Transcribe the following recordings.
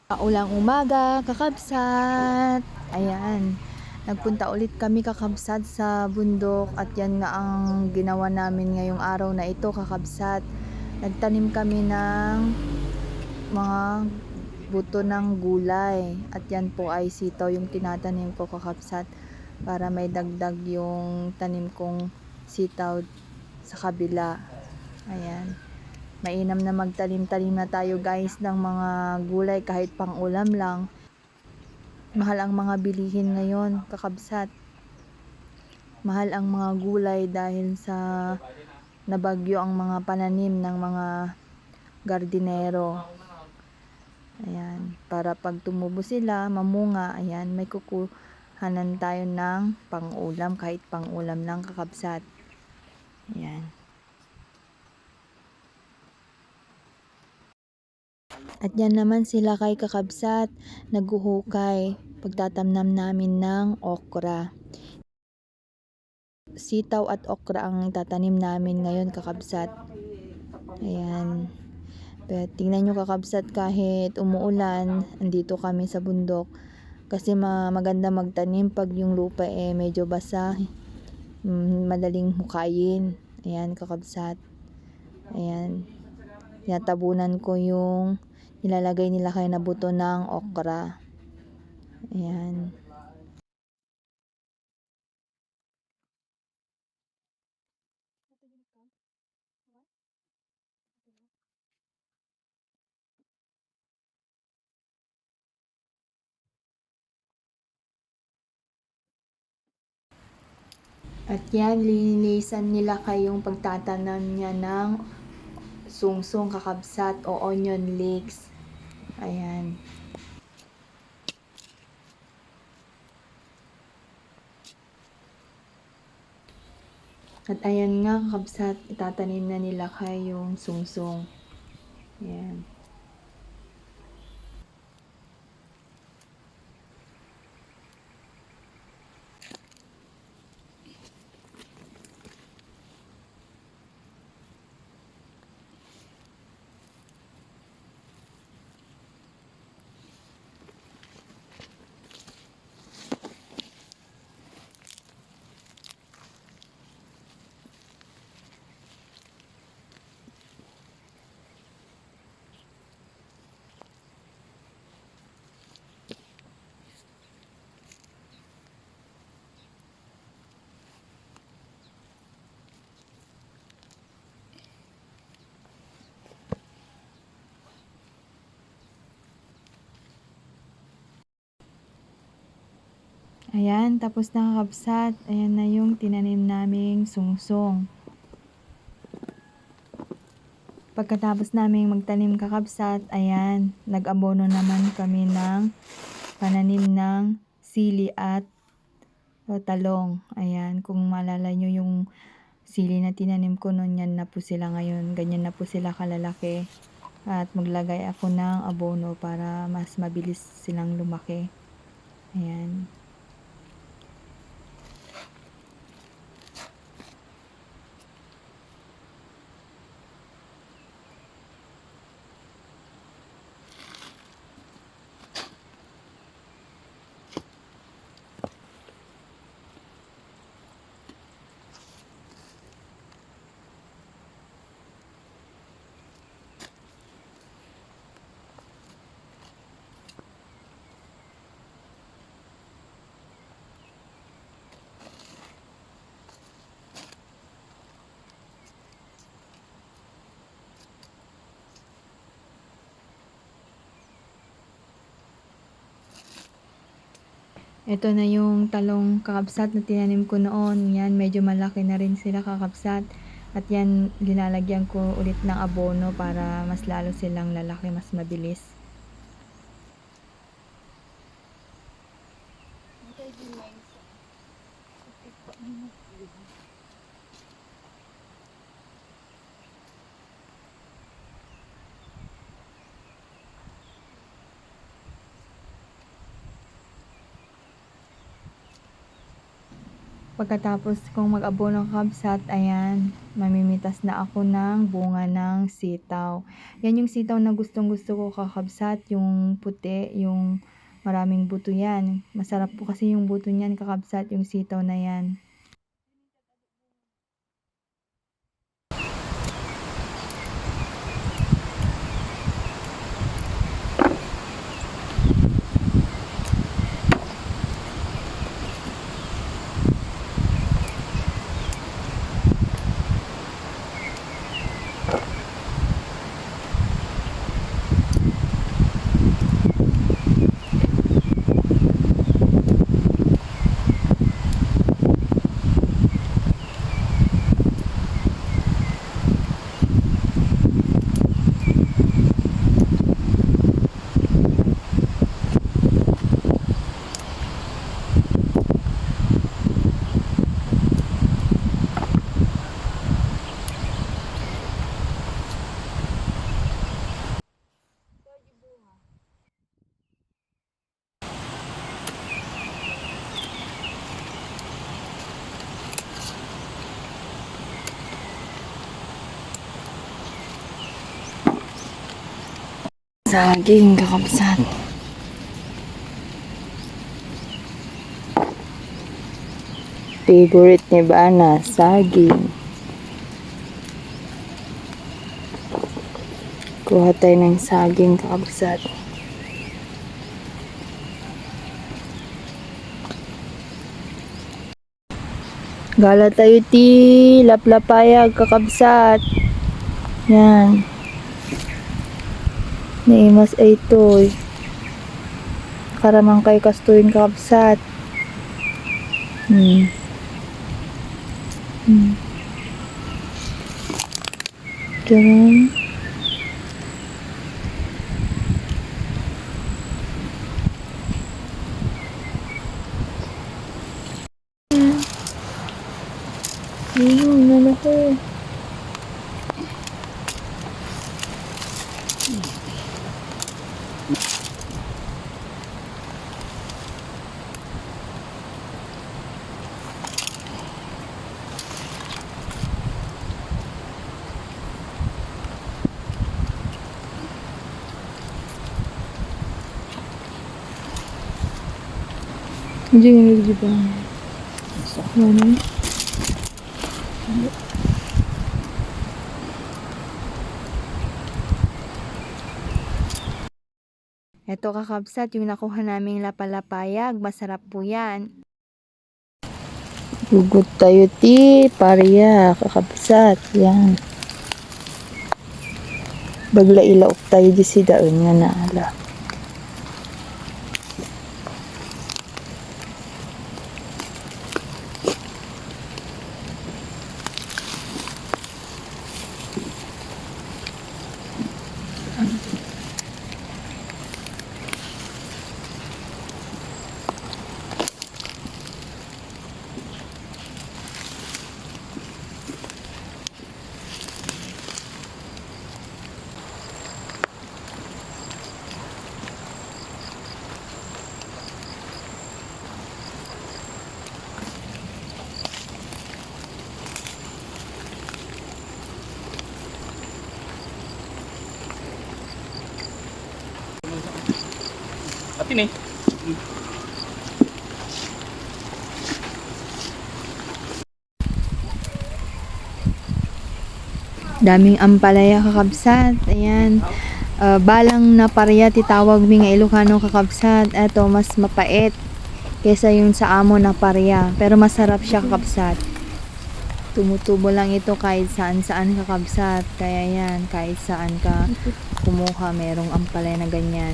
Ulang umaga, kakabsat. Ayan. Nagpunta ulit kami kakabsat sa bundok at yan nga ang ginawa namin ngayong araw na ito kakabsat. Nagtanim kami ng mga buto ng gulay at yan po ay sitaw yung tinatanim ko kakabsat para may dagdag yung tanim kong sitaw sa kabila. Ayan. Mainam na magtanim-tanim na tayo guys ng mga gulay kahit pang ulam lang. Mahal ang mga bilihin ngayon, kakabsat. Mahal ang mga gulay dahil sa nabagyo ang mga pananim ng mga gardinero. Ayan, para pag tumubo sila, mamunga, ayan, may kukuhanan tayo ng pang-ulam kahit pang-ulam lang kakabsat. Ayan. At yan naman sila kay kakabsat, naghuhukay, pagtatamnam namin ng okra. Sitaw at okra ang tatanim namin ngayon kakabsat. Ayan. Pero tingnan nyo kakabsat, kahit umuulan, andito kami sa bundok. Kasi maganda magtanim pag yung lupa medyo basa, madaling hukayin. Ayan kakabsat. Ayan. Tinatabunan ko yung nilalagay nila kayo na buto ng okra. Ayan. At yan, linisan nila kayong pagtatanim niya ng sungsong kakabsat o onion leeks. Ayan. At ayan nga kakabsat, itatanim na nila kayong sungsong. Ayan. Ayan, tapos na kakabsat. Ayan na yung tinanim naming sungsong. Pagkatapos naming magtanim kakabsat, ayan, nag-abono naman kami ng pananim ng sili at talong. Ayan, kung maalala nyo yung sili na tinanim ko noon, yan na po sila ngayon. Ganyan na po sila kalalaki. At maglagay ako ng abono para mas mabilis silang lumaki. Ayan. Ito na yung talong kakabsat na tinanim ko noon. Yan, medyo malaki na rin sila kakabsat. At yan, linalagyan ko ulit ng abono para mas lalo silang lalaki, mas mabilis. Pagkatapos kong mag-abono kakabsat, ayan, mamimitas na ako ng bunga ng sitaw. Yan yung sitaw na gustong gusto ko kakabsat, yung puti, yung maraming buto yan. Masarap po kasi yung buto niyan kakabsat, yung sitaw na yan. Saging kakabsat. Favorite ni Bana, saging. Kuha tayo ng saging kakabsat. Gala tayo ti laplapayag kakabsat. Yan. Naimas ay itoy. Karamang kay kastuin kakabsat. Ganun. Nalaki. Hindi nga nagdiba. Mana? Ito kakabsat, yung nakuha naming lapalapayag. Masarap po yan. Hugot tayo ti pariya kakabsat. Yan. Bagla ilaok tayo di si daon nga naala. Atin eh. Daming ampalaya kakabsat. Ayan. Balang na parya titawag mi nga Ilocano kakabsat. Eto mas mapait kaysa yung sa amo na parya. Pero masarap siya kakabsat. Tumutubo lang ito kahit saan kakabsat. Kaya yan, kahit saan ka kumuha, merong ampalaya na ganyan.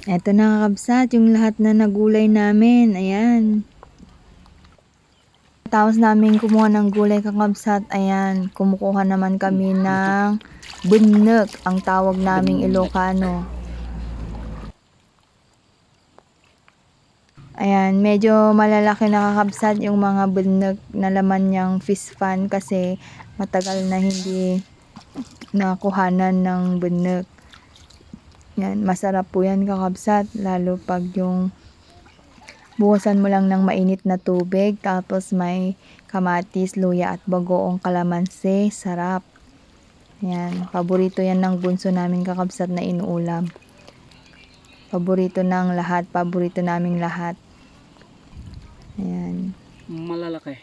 Eto na kakabsat, yung lahat na nagulay namin. Ayan. Tapos namin kumuha ng gulay kakabsat. Ayan, kumukuha naman kami ng bunnek, ang tawag naming Ilocano. Ayan, medyo malalaki na kakabsat yung mga bunnek na laman niyang fish pan kasi matagal na hindi nakuhanan ng bunnek. Yan, masarap po yan kakabsat, lalo pag yung buhusan mo lang ng mainit na tubig, tapos may kamatis, luya at bagoong kalamansi, sarap. Yan, paborito yan ng bunso namin kakabsat na inuulam. Paborito ng lahat, paborito naming lahat. Ayan. Malalaki.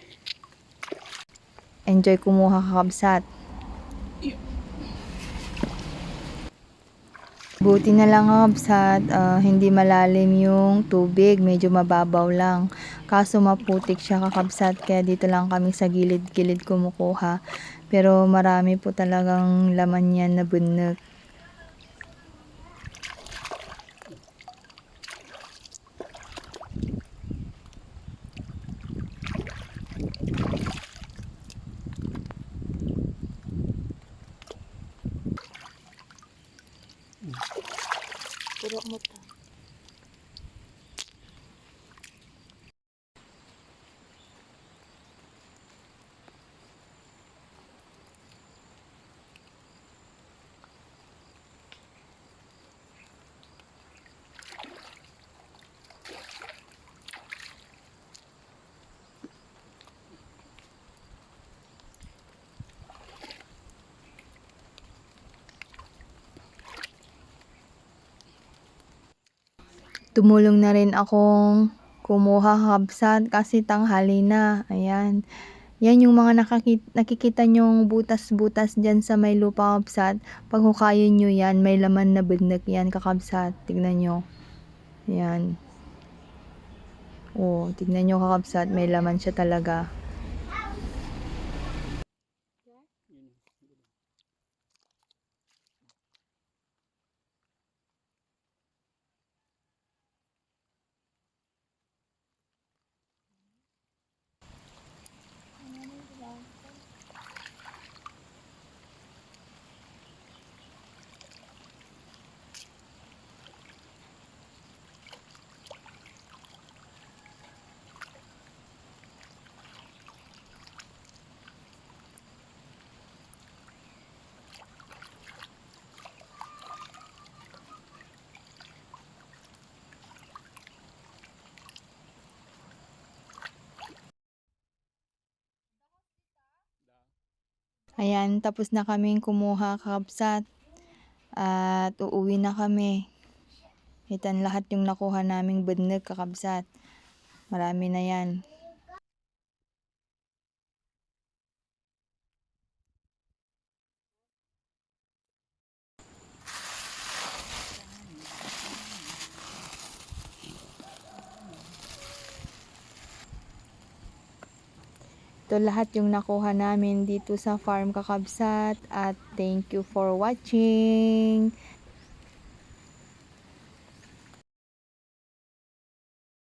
Enjoy kumuha kakabsat. Buti na lang kakabsat, hindi malalim yung tubig, medyo mababaw lang. Kaso maputik siya kakabsat, kaya dito lang kami sa gilid-gilid kumukuha. Pero marami po talagang laman yan na bunnek. Puro mo to. Tumulong na rin akong kumuha kakabsat kasi tanghali na. Ayan. Yan yung mga nakikita nyong butas-butas dyan sa may lupa kakabsat. Pag hukayin nyo yan, may laman na bunnek yan kakabsat. Tignan nyo. Ayan. Oh, tignan nyo kakabsat, may laman siya talaga. Ayan, tapos na kaming kumuha kakabsat. At uuwi na kami. Itan lahat yung nakuha naming bunnek kakabsat. Marami na yan. Ito lahat yung nakuha namin dito sa farm kakabsat. At thank you for watching.